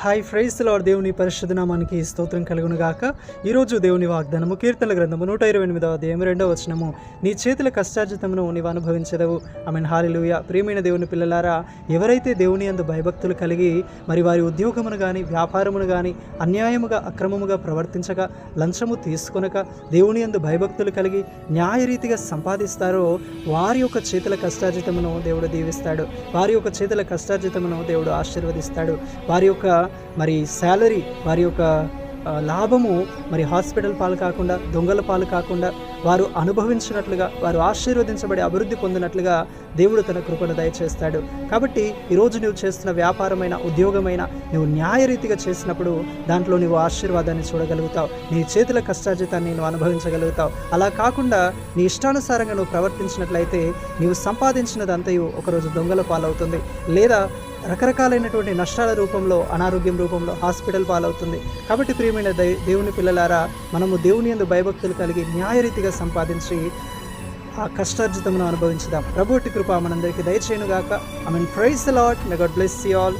Hi prize lord. దేవుని పరిశుద్ధ నామానికి స్తోత్రం కలుగును గాక. ఈరోజు దేవుని వాగ్దానము కీర్తనల గ్రంథము 128వ అధ్యాయం 2వ వచనము. నీ చేతుల కష్టార్జితమును నీవు అనుభవించదవు. ఆమేన్. హల్లెలూయా. ప్రియమైన దేవుని పిల్లలారా, ఎవరైతే దేవుని యందు భయభక్తులు కలిగి మరి వారి ఉద్యోగమును కానీ వ్యాపారమును కానీ అన్యాయముగా అక్రమముగా ప్రవర్తించక లంచము తీసుకొనక దేవుని యందు భయభక్తులు కలిగి న్యాయరీతిగా సంపాదిస్తారో వారి యొక్క చేతుల కష్టార్జితమును దేవుడు దీవిస్తాడు. వారి యొక్క చేతుల కష్టార్జితమును దేవుడు ఆశీర్వదిస్తాడు. వారి యొక్క మరి శాలరీ, వారి యొక్క లాభము మరి హాస్పిటల్ పాలు కాకుండా, దొంగల పాలు కాకుండా వారు అనుభవించినట్లుగా, వారు ఆశీర్వదించబడి అభివృద్ధి పొందినట్లుగా దేవుడు తన కృపను దయచేస్తాడు. కాబట్టి ఈరోజు నువ్వు చేస్తున్న వ్యాపారమైన, ఉద్యోగమైన నువ్వు న్యాయరీతిగా చేసినప్పుడు దాంట్లో నువ్వు ఆశీర్వాదాన్ని చూడగలుగుతావు. నీ చేతుల కష్టార్జితాన్ని నువ్వు అనుభవించగలుగుతావు. అలా కాకుండా నీ ఇష్టానుసారంగా నువ్వు ప్రవర్తించినట్లయితే నీవు సంపాదించినదంతయు ఒకరోజు దొంగల పాలవుతుంది, లేదా రకరకాలైనటువంటి నష్టాల రూపంలో, అనారోగ్యం రూపంలో హాస్పిటల్ పాలవుతుంది. కాబట్టి ప్రియమైన దేవుని పిల్లలారా, మనము దేవుని యందు భయభక్తులు కలిగి న్యాయరీతిగా సంపాదించి ఆ కష్టార్జితమును అనుభవించుదాం. ప్రభువుటి కృప మనందరికీ దయచేయునుగాక. Amen. Praise the Lord. May God bless you all.